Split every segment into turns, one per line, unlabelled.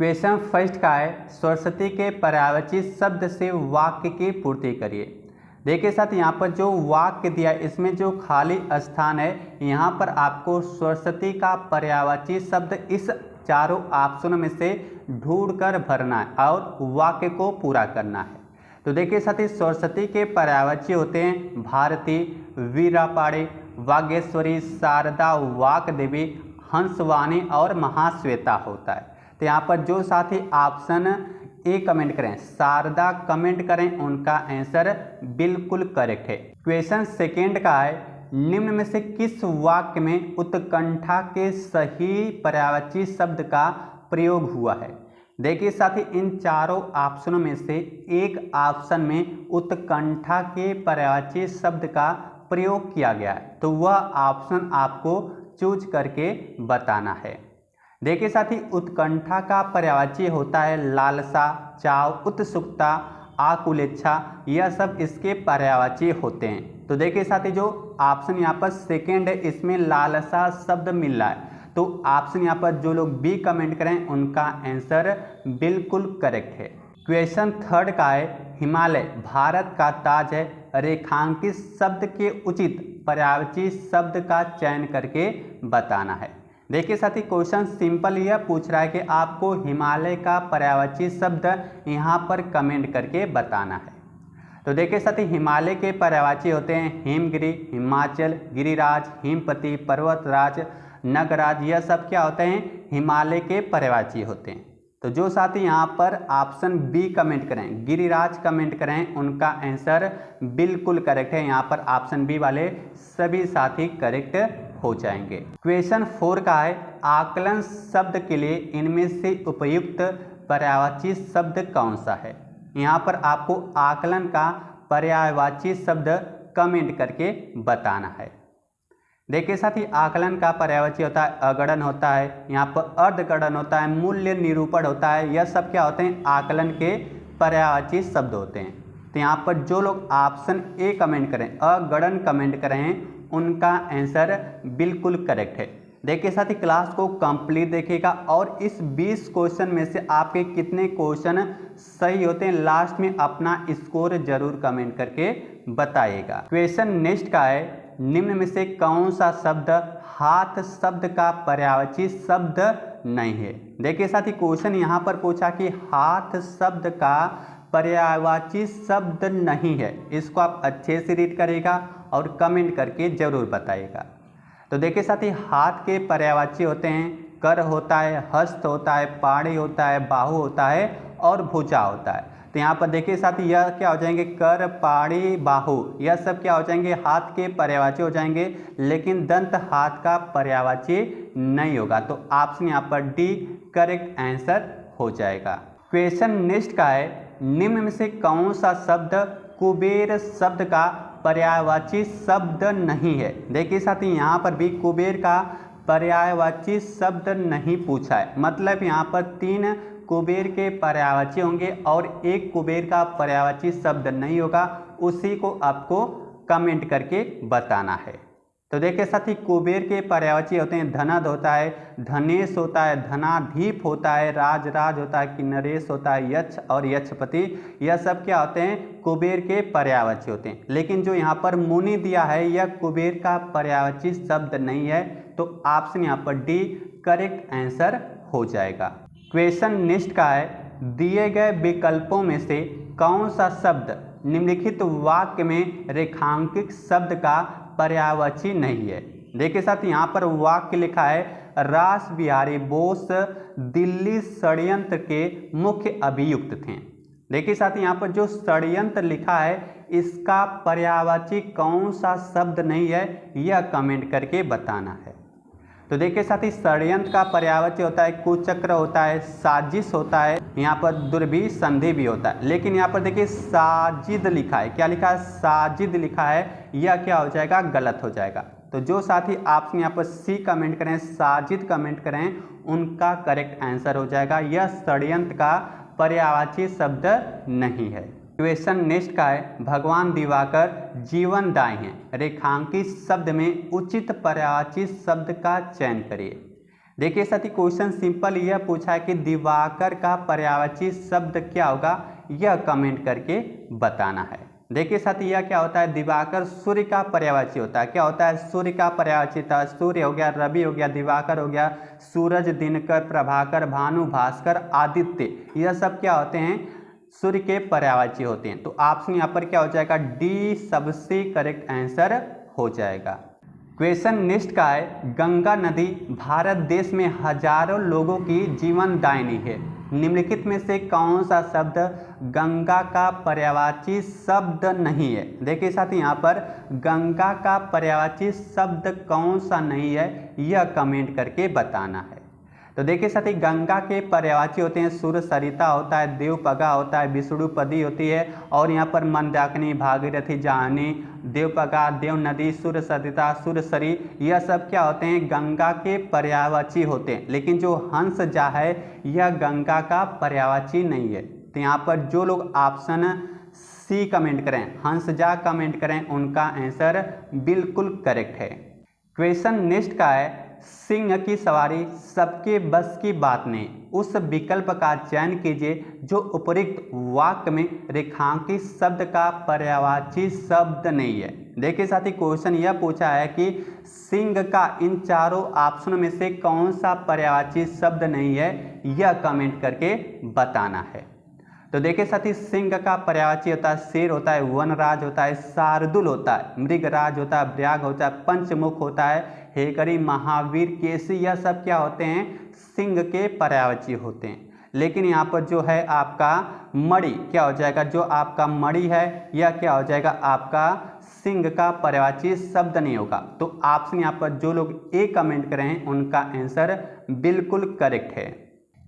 Question first का है सरस्वती के पर्यायवाची शब्द से वाक्य की पूर्ति करिए। देखिए साथ यहाँ पर जो वाक्य दिया इसमें जो खाली स्थान है यहाँ पर आपको सरस्वती का पर्यायवाची शब्द इस चारों ऑप्शनों में से ढूंढकर भरना है और वाक्य को पूरा करना है। तो देखिए साथी सरस्वती के पर्यायवाची होते हैं भारती, वीरापाड़ी, वागेश्वरी, शारदा, वाग्देवी, हंसवाणी और महाश्वेता होता है। तो यहाँ पर जो साथी ऑप्शन ए कमेंट करें, शारदा कमेंट करें, उनका आंसर बिल्कुल करेक्ट है। क्वेश्चन सेकेंड का है निम्न में से किस वाक्य में उत्कंठा के सही पर्यायवाची शब्द का प्रयोग हुआ है। देखिए साथी इन चारों ऑप्शनों में से एक ऑप्शन में उत्कंठा के पर्यायवाची शब्द का प्रयोग किया गया है, तो वह ऑप्शन आपको चूज करके बताना है। देखिए साथी उत्कंठा का पर्यायवाची होता है लालसा, चाव, उत्सुकता, आकुलेच्छा, यह सब इसके पर्यायवाची होते हैं। तो देखिए साथी जो ऑप्शन यहाँ पर सेकेंड है इसमें लालसा शब्द मिल रहा है, तो ऑप्शन यहाँ पर जो लोग बी कमेंट करें उनका आंसर बिल्कुल करेक्ट है। क्वेश्चन थर्ड का है हिमालय भारत का ताज है, रेखांकित शब्द के उचित पर्यायवाची शब्द का चयन करके बताना है। देखिए साथी क्वेश्चन सिंपल यह पूछ रहा है कि आपको हिमालय का पर्यायवाची शब्द यहाँ पर कमेंट करके बताना है। तो देखिए साथी हिमालय के पर्यायवाची होते हैं हिमगिरी, हिमाचल, गिरिराज, हिमपति, पर्वतराज, नगराज, यह सब क्या होते हैं हिमालय के पर्यायवाची होते हैं। तो जो साथी यहाँ पर ऑप्शन बी कमेंट करें, गिरिराज कमेंट करें, उनका आंसर बिल्कुल करेक्ट है। यहाँ पर ऑप्शन बी वाले सभी साथी करेक्ट हो जाएंगे। क्वेश्चन 4 का है आकलन शब्द के लिए इनमें से उपयुक्त पर्यायवाची शब्द कौन सा है। यहाँ पर आपको आकलन का पर्यायवाची शब्द कमेंट करके बताना है। देखिए साथी आकलन का पर्यायवाची होता है अगणन होता है, यहाँ पर अर्धगणन होता है, मूल्य निरूपण होता है, यह सब क्या होते हैं आकलन के पर्यायवाची शब्द होते हैं। तो यहाँ पर जो लोग ऑप्शन ए कमेंट करें, अगणन कमेंट करें, उनका आंसर बिल्कुल करेक्ट है। देखिए साथी क्लास को कंप्लीट देखिएगा और इस 20 क्वेश्चन में से आपके कितने क्वेश्चन सही होते हैं लास्ट में अपना स्कोर जरूर कमेंट करके बताइएगा। क्वेश्चन नेक्स्ट का है निम्न में से कौन सा शब्द हाथ शब्द का पर्यायवाची शब्द नहीं है। देखिए साथी क्वेश्चन यहाँ पर पूछा कि हाथ शब्द का पर्यायवाची शब्द नहीं है, इसको आप अच्छे से रीड करिएगा और कमेंट करके जरूर बताइएगा। तो देखिए साथी हाथ के पर्यायवाची होते हैं कर होता है, हस्त होता है, पाड़ी होता है, बाहु होता है और भुजा होता है। तो यहाँ पर देखिए साथी यह क्या हो जाएंगे कर, पाड़ी, बाहु, यह सब क्या हो जाएंगे हाथ के पर्यायवाची हो जाएंगे, लेकिन दंत हाथ का पर्यायवाची नहीं होगा। तो ऑप्शन यहाँ पर डी करेक्ट आंसर हो जाएगा। क्वेश्चन नेक्स्ट का है निम्न में से कौन सा शब्द कुबेर शब्द का पर्यायवाची शब्द नहीं है। देखिए साथी यहाँ पर भी कुबेर का पर्यायवाची शब्द नहीं पूछा है, मतलब यहाँ पर 3 कुबेर के पर्यायवाची होंगे और एक कुबेर का पर्यायवाची शब्द नहीं होगा, उसी को आपको कमेंट करके बताना है। तो देखिए साथी कुबेर के पर्यायवाची होते हैं धनद होता है, धनेश होता है, धनाधीप होता है, राजराज होता है, किन्नरेश होता है, यक्ष और यक्षपति, यह सब क्या होते हैं कुबेर के पर्यायवाची होते हैं। लेकिन जो यहाँ पर मुनि दिया है यह कुबेर का पर्यायवाची शब्द नहीं है, तो ऑप्शन यहाँ पर डी करेक्ट आंसर हो जाएगा। क्वेश्चन नेक्स्ट का है दिए गए विकल्पों में से कौन सा शब्द निम्नलिखित वाक्य में रेखांकित शब्द का पर्यायवाची नहीं है। देखिए साथ यहाँ पर वाक्य लिखा है रास बिहारी बोस दिल्ली षड्यंत्र के मुख्य अभियुक्त थे। देखिए साथ यहाँ पर जो षड्यंत्र लिखा है इसका पर्यायवाची कौन सा शब्द नहीं है, यह कमेंट करके बताना है। तो देखिए साथी षड्यंत्र का पर्यायवाची होता है कुचक्र होता है, साजिश होता है, यहाँ पर दुर्भी संधि भी होता है। लेकिन यहाँ पर देखिए साजिद लिखा है, क्या लिखा है साजिद लिखा है, यह क्या हो जाएगा गलत हो जाएगा। तो जो साथी ऑप्शन यहाँ पर सी कमेंट करें, साजिद कमेंट करें, उनका करेक्ट आंसर हो जाएगा। यह षड्यंत्र का पर्यायवाची शब्द नहीं है। क्वेश्चन नेक्स्ट का है भगवान दिवाकर जीवनदायी हैं, रेखांकित शब्द में उचित पर्यायवाची शब्द का चयन करिए। देखिए साथी क्वेश्चन सिंपल यह पूछा है कि दिवाकर का पर्यायवाची शब्द क्या होगा, यह कमेंट करके बताना है। देखिए साथी यह क्या होता है, दिवाकर सूर्य का पर्यायवाची होता है। क्या होता है, सूर्य का पर्यायवाची होता है। सूर्य हो गया, रवि हो गया, दिवाकर हो गया, सूरज, दिनकर, प्रभाकर, भानु, भास्कर, आदित्य, यह सब क्या होते हैं, सूर्य के पर्यायवाची होते हैं। तो ऑप्शन यहाँ पर क्या हो जाएगा, डी सबसे करेक्ट आंसर हो जाएगा। क्वेश्चन नेक्स्ट का है, गंगा नदी भारत देश में हजारों लोगों की जीवनदायिनी है। निम्नलिखित में से कौन सा शब्द गंगा का पर्यायवाची शब्द नहीं है। देखिए साथी यहाँ पर गंगा का पर्यायवाची शब्द कौन सा नहीं है, यह कमेंट करके बताना है। तो देखिए साथी गंगा के पर्यायवाची होते हैं, सूर्य सरिता होता है, देवपगा होता है, विष्णुपदी होती है, और यहाँ पर मंदाकिनी, भागीरथी, जानी, देवपगा, देव नदी, सूर्य सरिता, सूर्य सरी, यह सब क्या होते हैं, गंगा के पर्यायवाची होते हैं। लेकिन जो हंस जा है यह गंगा का पर्यायवाची नहीं है। तो यहाँ पर जो लोग ऑप्शन सी कमेंट करें, हंस जा कमेंट करें, उनका आंसर बिल्कुल करेक्ट है। क्वेश्चन नेक्स्ट का है, सिंह की सवारी सबके बस की बात नहीं, उस विकल्प का चयन कीजिए जो उपरोक्त वाक्य में रेखांकित शब्द का पर्यायवाची शब्द नहीं है। देखिए साथी क्वेश्चन यह पूछा है कि सिंह का इन चारों ऑप्शनों में से कौन सा पर्यायवाची शब्द नहीं है, यह कमेंट करके बताना है। तो देखिए साथी सिंह का पर्यायवाची होता है, शेर होता है, वनराज होता है, शार्दुल होता है, मृगराज होता है, व्याघ्र होता है, पंचमुख होता है, हेकरी, महावीर, केसी, यह सब क्या होते हैं, सिंह के पर्यायवाची होते हैं। लेकिन यहाँ पर जो है आपका मणि क्या हो जाएगा, जो आपका मणि है यह क्या हो जाएगा, आपका सिंह का पर्यायवाची शब्द नहीं होगा। तो ऑप्शन यहाँ पर जो लोग ए कमेंट कर रहे हैं उनका आंसर बिल्कुल करेक्ट है।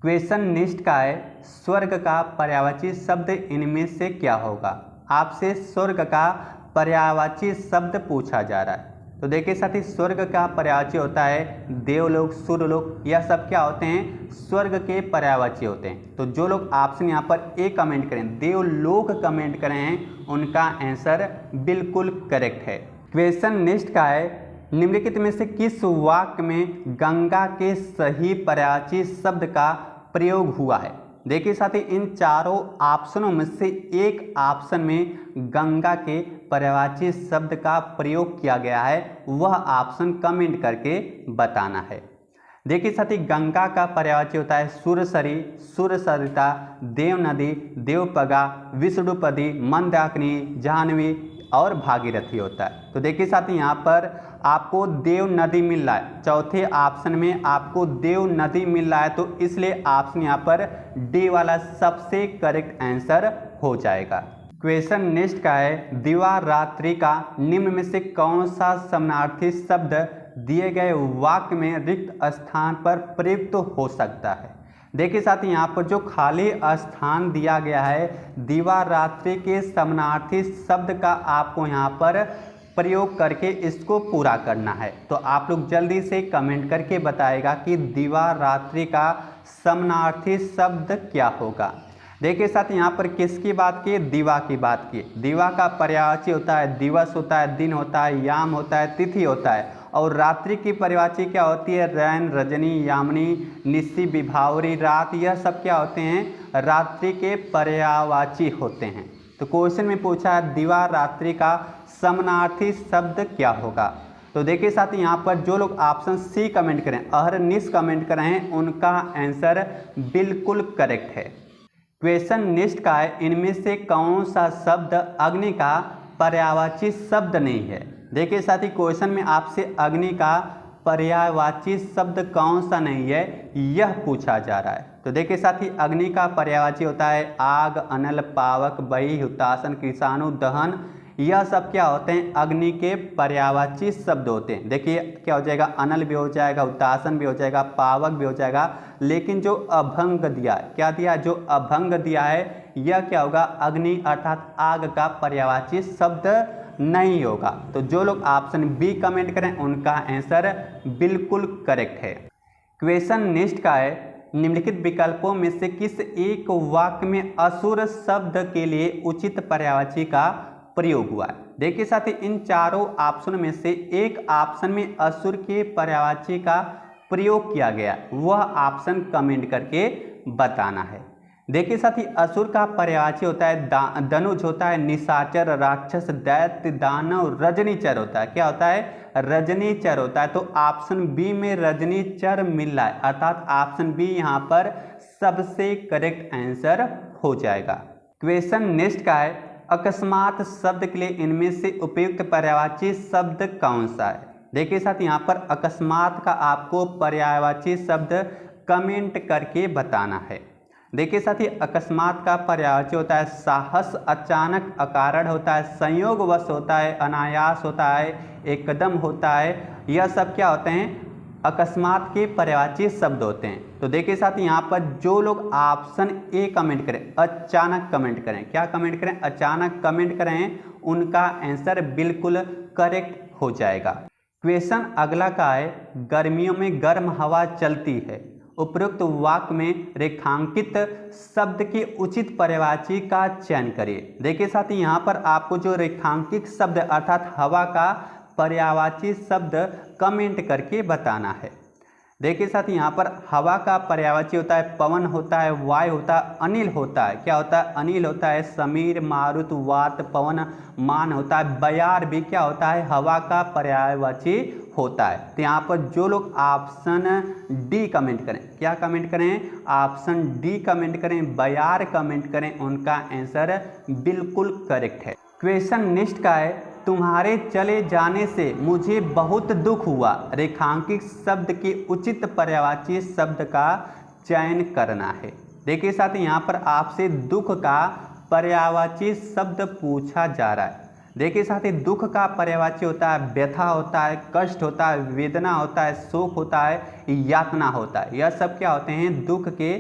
क्वेश्चन नेक्स्ट का है, स्वर्ग का पर्यायवाची शब्द इनमें से क्या होगा। आपसे स्वर्ग का पर्यायवाची शब्द पूछा जा रहा है। तो देखिए साथी स्वर्ग का पर्यायवाची होता है देवलोक, सूर्यलोक, यह सब क्या होते हैं, स्वर्ग के पर्यायवाची होते हैं। तो जो लोग ऑप्शन यहाँ पर ए कमेंट करें, देवलोक कमेंट करें हैं, उनका आंसर बिल्कुल करेक्ट है। क्वेश्चन नेक्स्ट का है, निम्नलिखित में से किस वाक्य में गंगा के सही पर्यायवाची शब्द का प्रयोग हुआ है। देखिए साथी इन चारों ऑप्शनों में से एक ऑप्शन में गंगा के पर्यायवाची शब्द का प्रयोग किया गया है, वह ऑप्शन कमेंट करके बताना है। देखिए साथी गंगा का पर्यायवाची होता है सूर्यसरी, सूर्य सरिता, देव नदी, देवपगा, विष्णुपदी, मंदाकिनी, जाह्नवी और भागीरथी होता है। तो देखिए साथी यहाँ पर आपको देव नदी मिल रहा है, चौथे ऑप्शन में आपको देव नदी मिल रहा है, तो इसलिए ऑप्शन यहाँ पर डी वाला सबसे करेक्ट आंसर हो जाएगा। क्वेश्चन नेक्स्ट का है, दिवा रात्रि का निम्न में से कौन सा समानार्थी शब्द दिए गए वाक्य में रिक्त स्थान पर प्रयुक्त हो सकता है। देखिए साथी यहाँ पर जो खाली स्थान दिया गया है, दिवा रात्रि के समानार्थी शब्द का आपको यहाँ पर प्रयोग करके इसको पूरा करना है। तो आप लोग जल्दी से कमेंट करके बताएगा कि दिवा रात्रि का समानार्थी शब्द क्या होगा। देखिए साथ यहाँ पर किसकी बात की, दिवा की बात की। दिवा का पर्यायवाची होता है दिवस होता है, दिन होता है, याम होता है, तिथि होता है, और रात्रि की पर्यायवाची क्या होती है, रैन, रजनी, यामिनी, निशी, विभावरी, रात, यह सब क्या होते हैं, रात्रि के पर्यायवाची होते हैं। तो क्वेश्चन में पूछा है दिवा रात्रि का समानार्थी शब्द क्या होगा। तो देखिए साथी यहाँ पर जो लोग ऑप्शन सी कमेंट करें, अहरनिश कमेंट करें हैं, उनका आंसर बिल्कुल करेक्ट है। क्वेश्चन नेक्स्ट का है, इनमें से कौन सा शब्द अग्नि का पर्यायवाची शब्द नहीं है। देखिए साथी क्वेश्चन में आपसे अग्नि का पर्यायवाची शब्द कौन सा नहीं है यह पूछा जा रहा है। तो देखिए साथी अग्नि का पर्यायवाची होता है आग, अनल, पावक, बही, हुतासन, कृषाणु, दहन, यह सब क्या होते हैं, अग्नि के पर्यायवाची शब्द होते हैं। देखिए क्या हो जाएगा, अनल भी हो जाएगा, हुतासन भी हो जाएगा, पावक भी हो जाएगा, लेकिन जो अभंग दिया है, क्या दिया, जो अभंग दिया है यह क्या होगा, अग्नि अर्थात आग का पर्यायवाची शब्द नहीं होगा। तो जो लोग ऑप्शन बी कमेंट करें उनका आंसर बिल्कुल करेक्ट है। क्वेश्चन नेक्स्ट का है, निम्नलिखित विकल्पों में से किस एक वाक्य में असुर शब्द के लिए उचित पर्यायवाची का प्रयोग हुआ है। देखिए साथी इन चारों ऑप्शन में से एक ऑप्शन में असुर के पर्यायवाची का प्रयोग किया गया वह ऑप्शन कमेंट करके बताना है। देखिए साथी, असुर का पर्यायवाची होता है धनुज होता है, निशाचर, राक्षस, दैत्य, दानव, रजनीचर होता है। क्या होता है? रजनीचर होता है। तो ऑप्शन बी में रजनीचर मिल रहा है, अर्थात ऑप्शन बी यहाँ पर सबसे करेक्ट आंसर हो जाएगा। क्वेश्चन नेक्स्ट का है, अकस्मात शब्द के लिए इनमें से उपयुक्त पर्यायवाची शब्द कौन सा है? देखिए साथ यहाँ पर अकस्मात का आपको पर्यायवाची शब्द कमेंट करके बताना है। देखिए साथी, अकस्मात का पर्यायवाची होता है साहस, अचानक, अकारण होता है, संयोगवश होता है, अनायास होता है, एकदम होता है। यह सब क्या होते हैं? अकस्मात के पर्यायवाची शब्द होते हैं। तो देखिए साथी, यहाँ पर जो लोग ऑप्शन ए कमेंट करें, अचानक कमेंट करें, क्या कमेंट करें? अचानक कमेंट करें, उनका आंसर बिल्कुल करेक्ट हो जाएगा। क्वेश्चन अगला का है, गर्मियों में गर्म हवा चलती है, उपरोक्त वाक्य में रेखांकित शब्द के उचित पर्यायवाची का चयन करिए। देखिए साथी, यहाँ पर आपको जो रेखांकित शब्द अर्थात हवा का पर्यायवाची शब्द कमेंट करके बताना है। देखिए साथी, यहाँ पर हवा का पर्यायवाची होता है पवन होता है, वायु होता है, अनिल होता है। क्या होता है? अनिल होता है, समीर, मारुत, वात, पवन, मान होता है, बयार भी क्या होता है? हवा का पर्यायवाची होता है। तो यहाँ पर जो लोग ऑप्शन डी कमेंट करें, क्या कमेंट करें? ऑप्शन डी कमेंट करें, बयार कमेंट करें, उनका आंसर बिल्कुल करेक्ट है। क्वेश्चन नेक्स्ट का है, तुम्हारे चले जाने से मुझे बहुत दुख हुआ, रेखांकित शब्द के उचित पर्यायवाची शब्द का चयन करना है। देखिए साथी, यहाँ पर आपसे दुख का पर्यायवाची शब्द पूछा जा रहा है। देखिए साथी, दुख का पर्यायवाची होता है व्यथा होता है, कष्ट होता है, वेदना होता है, शोक होता है, यातना होता है। यह सब क्या होते हैं? दुख के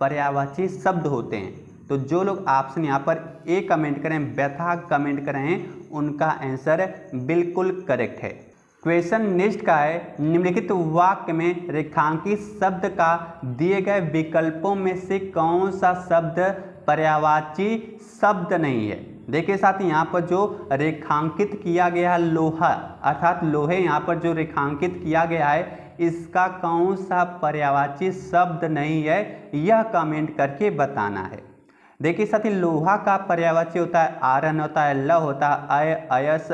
पर्यायवाची शब्द होते हैं। तो जो लोग ऑप्शन यहाँ पर ए कमेंट करें, व्यथा कमेंट करें, उनका आंसर बिल्कुल करेक्ट है। क्वेश्चन नेक्स्ट का है, निम्नलिखित वाक्य में रेखांकित शब्द का दिए गए विकल्पों में से कौन सा शब्द पर्यायवाची शब्द नहीं है? देखिए साथी, यहाँ पर जो रेखांकित किया गया है लोहा, अर्थात लोहे यहाँ पर जो रेखांकित किया गया है, इसका कौन सा पर्यायवाची शब्द नहीं है, यह कमेंट करके बताना है। देखिए साथी, लोहा का पर्यायवाची होता है आयरन होता है, ल होता है, अयस,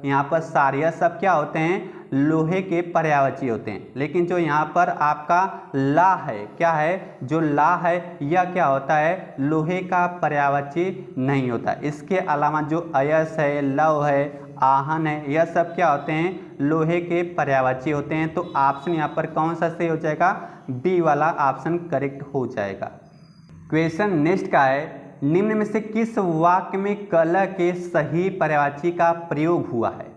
यहाँ पर सार, यह सब क्या होते हैं? लोहे के पर्यायवाची होते हैं। लेकिन जो यहाँ पर आपका ला है, क्या है? जो ला है यह क्या होता है? लोहे का पर्यायवाची नहीं होता। इसके अलावा जो अयस है, लव है, आहन है, यह सब क्या होते हैं? लोहे के पर्यायवाची होते हैं। तो ऑप्शन यहाँ पर कौन सा सही हो जाएगा? बी वाला ऑप्शन करेक्ट हो जाएगा। क्वेश्चन नेक्स्ट का है, निम्न में से किस वाक्य में कल के सही पर्यायवाची का प्रयोग हुआ है?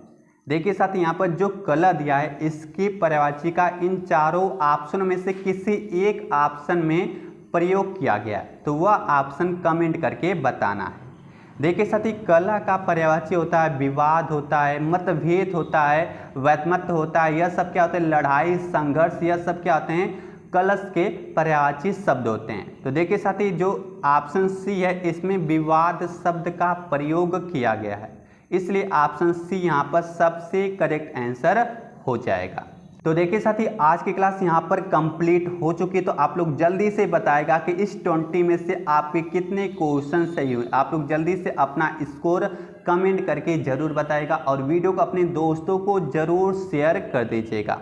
देखिए साथी, यहाँ पर जो कल दिया है, इसकी पर्यायवाची का इन चारों ऑप्शन में से किसी एक ऑप्शन में प्रयोग किया गया है, तो वह ऑप्शन कमेंट करके बताना है। देखिए साथी, कला का पर्यायवाची होता है विवाद होता है, मतभेद होता है, वैत्मत्व होता है। यह सब क्या होते हैं? लड़ाई, संघर्ष, यह सब क्या होते हैं? कलश के पर्यायवाची शब्द होते हैं। तो देखिए साथी, जो ऑप्शन सी है, इसमें विवाद शब्द का प्रयोग किया गया है, इसलिए ऑप्शन सी यहाँ पर सबसे करेक्ट आंसर हो जाएगा। तो देखिए साथी, आज की क्लास यहाँ पर कंप्लीट हो चुकी है। तो आप लोग जल्दी से बताएगा कि इस 20 में से आपके कितने क्वेश्चन सही हुए। आप लोग जल्दी से अपना स्कोर कमेंट करके ज़रूर बताएगा और वीडियो को अपने दोस्तों को ज़रूर शेयर कर दीजिएगा।